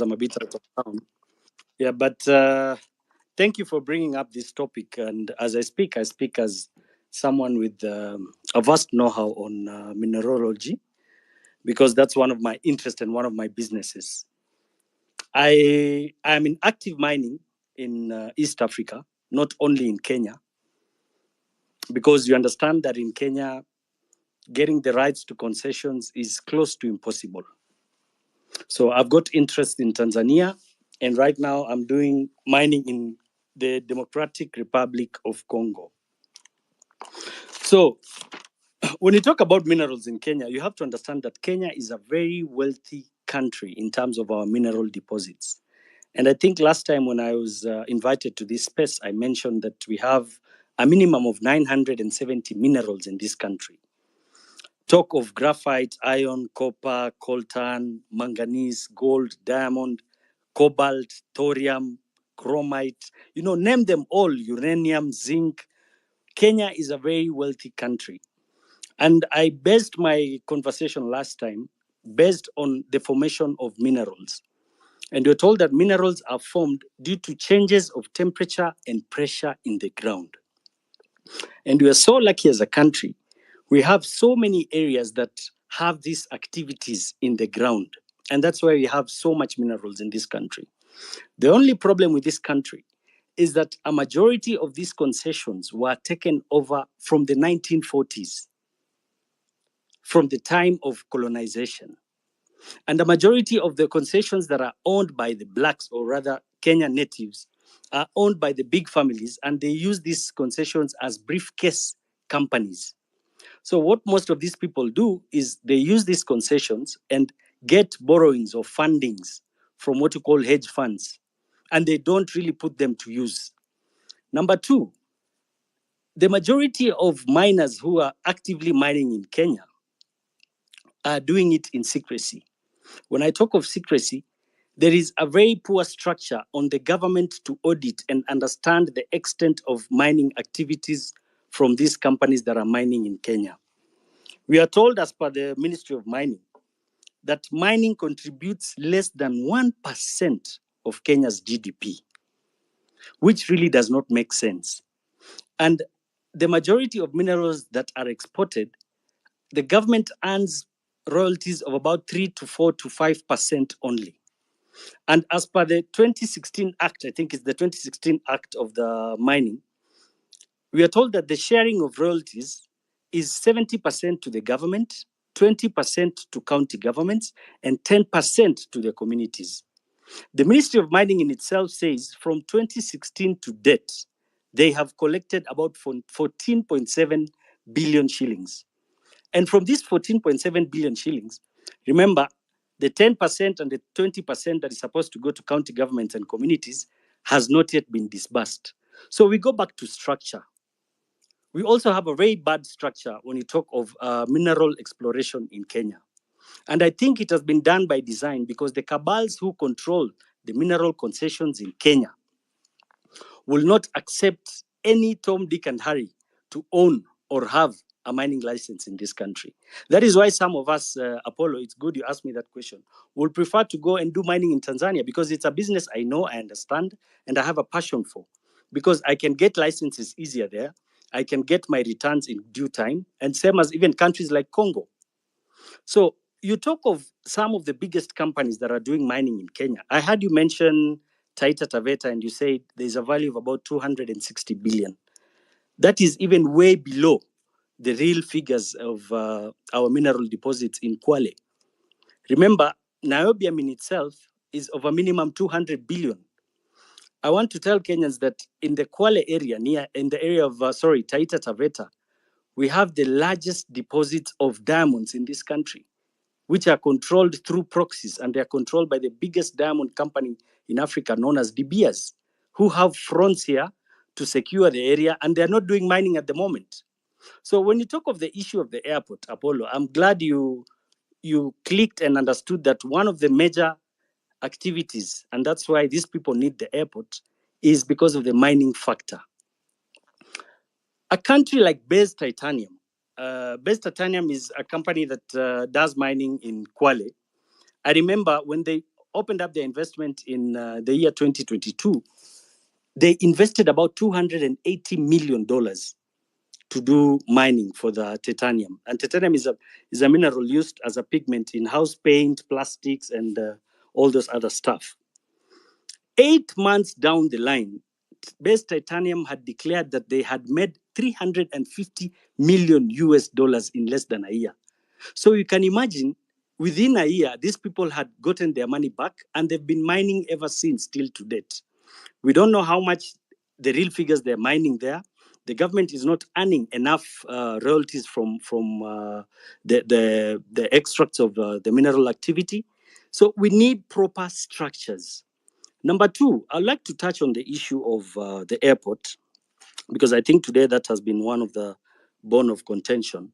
I'm a bit out of town. Yeah, but thank you for bringing up this topic. And as I speak as someone with a vast know-how on mineralogy, because that's one of my interests and one of my businesses. I am in active mining in East Africa, not only in Kenya, because you understand that in Kenya, getting the rights to concessions is close to impossible. So I've got interest in Tanzania, and right now I'm doing mining in the Democratic Republic of Congo. So when you talk about minerals in Kenya, you have to understand that Kenya is a very wealthy country in terms of our mineral deposits. And I think last time when I was invited to this space, I mentioned that we have a minimum of 970 minerals in this country. Talk of graphite, iron, copper, coltan, manganese, gold, diamond, cobalt, thorium, chromite, name them all, uranium, zinc. Kenya is a very wealthy country. And I based my conversation last time based on the formation of minerals. And we're told that minerals are formed due to changes of temperature and pressure in the ground. And we are so lucky as a country. We have so many areas that have these activities in the ground. And that's why we have so much minerals in this country. The only problem with this country is that a majority of these concessions were taken over from the 1940s, from the time of colonization. And the majority of the concessions that are owned by the blacks, or rather Kenyan natives, are owned by the big families, and they use these concessions as briefcase companies. So what most of these people do is they use these concessions and get borrowings or fundings from what you call hedge funds, and they don't really put them to use. Number two, the majority of miners who are actively mining in Kenya are doing it in secrecy. When I talk of secrecy, there is a very poor structure on the government to audit and understand the extent of mining activities from these companies that are mining in Kenya. We are told, as per the Ministry of Mining, that mining contributes less than 1% of Kenya's GDP, which really does not make sense. And the majority of minerals that are exported, the government earns royalties of about 3 to 4 to 5% only. And as per the 2016 Act, I think it's the 2016 Act of the mining, we are told that the sharing of royalties is 70% to the government, 20% to county governments, and 10% to the communities. The Ministry of Mining in itself says from 2016 to date, they have collected about 14.7 billion shillings. And from these 14.7 billion shillings, remember, the 10% and the 20% that is supposed to go to county governments and communities has not yet been disbursed. So we go back to structure. We also have a very bad structure when you talk of mineral exploration in Kenya. And I think it has been done by design because the cabals who control the mineral concessions in Kenya will not accept any Tom, Dick, and Harry to own or have a mining license in this country. That is why some of us, Apollo, it's good you asked me that question, will prefer to go and do mining in Tanzania because it's a business I know, I understand, and I have a passion for. Because I can get licenses easier there. I can get my returns in due time, and same as even countries like Congo. So you talk of some of the biggest companies that are doing mining in Kenya. I heard you mention Taita Taveta, and you said there's a value of about 260 billion. That is even way below the real figures of our mineral deposits in Kwale. Remember, niobium in itself is of a minimum 200 billion. I want to tell Kenyans that in the Kwale area, in the area of, Taita Taveta, we have the largest deposits of diamonds in this country, which are controlled through proxies, and they are controlled by the biggest diamond company in Africa known as De Beers, who have fronts here to secure the area, and they're not doing mining at the moment. So when you talk of the issue of the airport, Apollo, I'm glad you clicked and understood that one of the major activities, and that's why these people need the airport, is because of the mining factor. A country like Base Titanium, Base Titanium is a company that does mining in Kwale. I remember when they opened up their investment in the year 2022, they invested about $280 million to do mining for the titanium. And titanium is a mineral used as a pigment in house paint, plastics, and all those other stuff. 8 months down the line, Base Titanium had declared that they had made 350 million US dollars in less than a year. So you can imagine, within a year, these people had gotten their money back, and they've been mining ever since, till to date. We don't know how much the real figures they're mining there. The government is not earning enough royalties from the extracts of the mineral activity. So we need proper structures. Number two, I'd like to touch on the issue of the airport, because I think today that has been one of the bone of contention.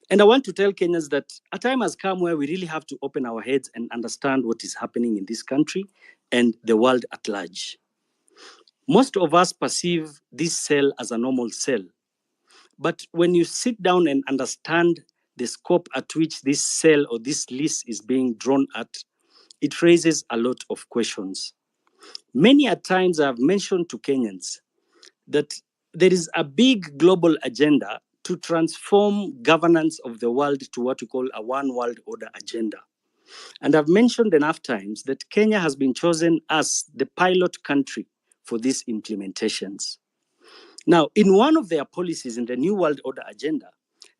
And I want to tell Kenyans that a time has come where we really have to open our heads and understand what is happening in this country and the world at large. Most of us perceive this cell as a normal cell. But when you sit down and understand the scope at which this cell or this list is being drawn at, it raises a lot of questions. Many a times I've mentioned to Kenyans that there is a big global agenda to transform governance of the world to what we call a one world order agenda. And I've mentioned enough times that Kenya has been chosen as the pilot country for these implementations. Now, in one of their policies in the New World Order agenda,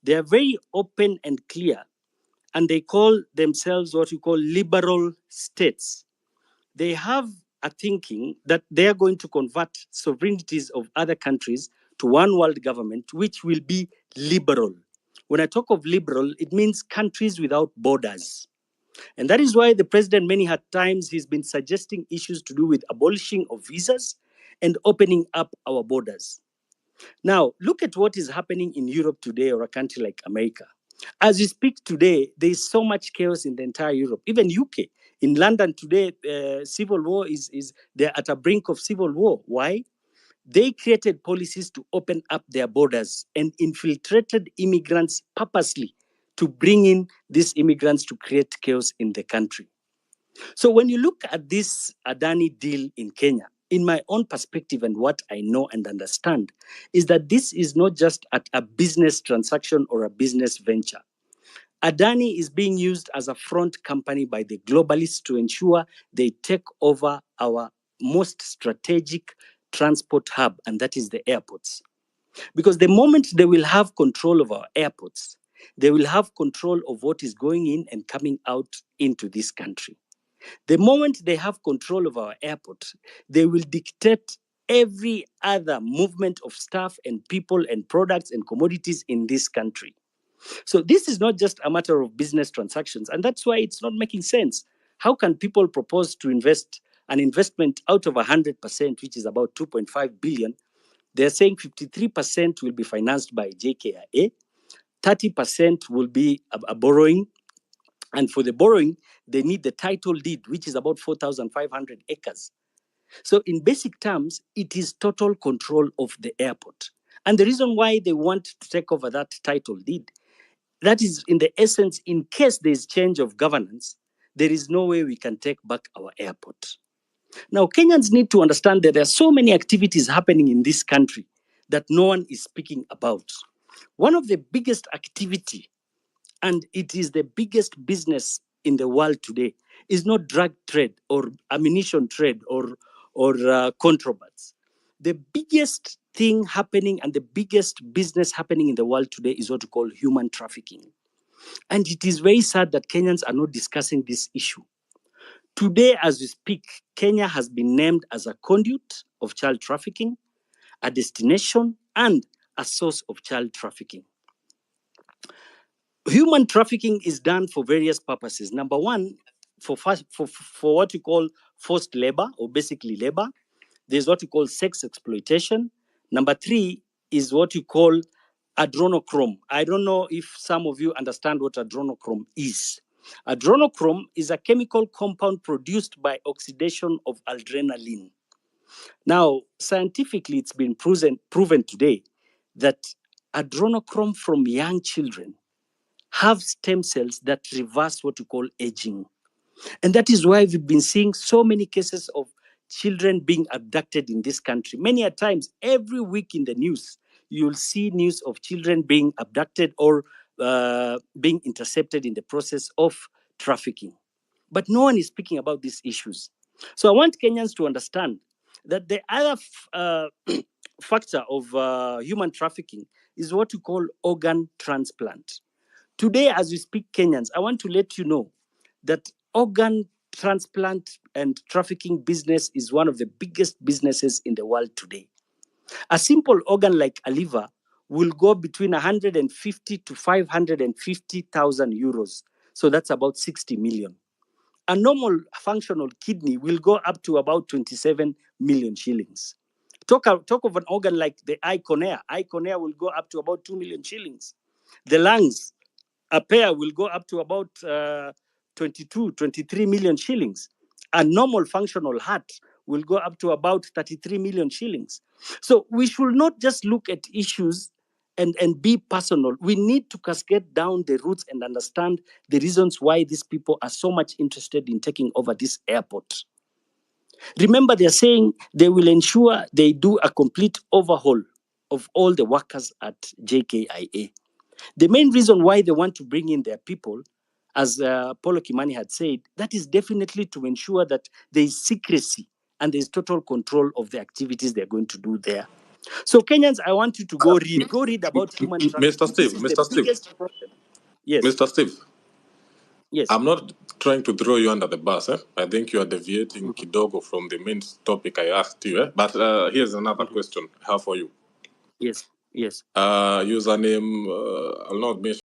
they are very open and clear, and they call themselves what we call liberal states. They have a thinking that they are going to convert sovereignties of other countries to one world government, which will be liberal. When I talk of liberal, it means countries without borders. And that is why the president, many times, he's been suggesting issues to do with abolishing of visas and opening up our borders. Now, look at what is happening in Europe today, or a country like America. As we speak today, there is so much chaos in the entire Europe, even UK. In London today, civil war they're at a brink of civil war. Why? They created policies to open up their borders and infiltrated immigrants purposely to bring in these immigrants to create chaos in the country. So when you look at this Adani deal in Kenya, in my own perspective and what I know and understand, is that this is not just a business transaction or a business venture. Adani is being used as a front company by the globalists to ensure they take over our most strategic transport hub, and that is the airports. Because the moment they will have control of our airports, they will have control of what is going in and coming out into this country. The moment they have control of our airport, they will dictate every other movement of staff and people and products and commodities in this country. So this is not just a matter of business transactions, and that's why it's not making sense. How can people propose to invest an investment out of 100%, which is about 2.5 billion? They're saying 53% will be financed by JKIA, 30% will be a borrowing, and for the borrowing, they need the title deed, which is about 4,500 acres. So in basic terms, it is total control of the airport. And the reason why they want to take over that title deed, that is in the essence, in case there is change of governance, there is no way we can take back our airport. Now, Kenyans need to understand that there are so many activities happening in this country that no one is speaking about. One of the biggest activity, and it is the biggest business in the world today, is not drug trade or ammunition trade or contrabands. The biggest thing happening and the biggest business happening in the world today is what we call human trafficking. And it is very sad that Kenyans are not discussing this issue. Today, as we speak, Kenya has been named as a conduit of child trafficking, a destination, and a source of child trafficking. Human trafficking is done for various purposes. Number one, for what you call forced labor, or basically labor. There's what you call sex exploitation. Number three is what you call adrenochrome. I don't know if some of you understand what adrenochrome is. Adrenochrome is a chemical compound produced by oxidation of adrenaline. Now, scientifically, it's been proven today that adrenochrome from young children have stem cells that reverse what you call aging. And that is why we've been seeing so many cases of children being abducted in this country. Many a times, every week in the news, you'll see news of children being abducted or being intercepted in the process of trafficking. But no one is speaking about these issues. So I want Kenyans to understand that the other factor of human trafficking is what we call organ transplant. Today, as we speak, Kenyans, I want to let you know that organ transplant and trafficking business is one of the biggest businesses in the world today. A simple organ like a liver will go between 150 to 550,000 euros. So that's about 60 million. A normal functional kidney will go up to about 27 million shillings. Talk of an organ like the eye cornea. Eye cornea will go up to about 2 million shillings. The lungs, a pair will go up to about 22, 23 million shillings. A normal functional heart will go up to about 33 million shillings. So we should not just look at issues and be personal. We need to cascade down the roots and understand the reasons why these people are so much interested in taking over this airport. Remember, they're saying they will ensure they do a complete overhaul of all the workers at JKIA. The main reason why they want to bring in their people, as Paulo Kimani had said, that is definitely to ensure that there is secrecy and there is total control of the activities they're going to do there. So Kenyans, I want you to go read about human trafficking. Mr. Steve, This is the biggest problem. Yes. Mr. Steve. Yes. I'm not trying to throw you under the bus. I think you are deviating kidogo from the main topic I asked you. But here's another question I have for you. Yes. Yes. Username, I'll not mention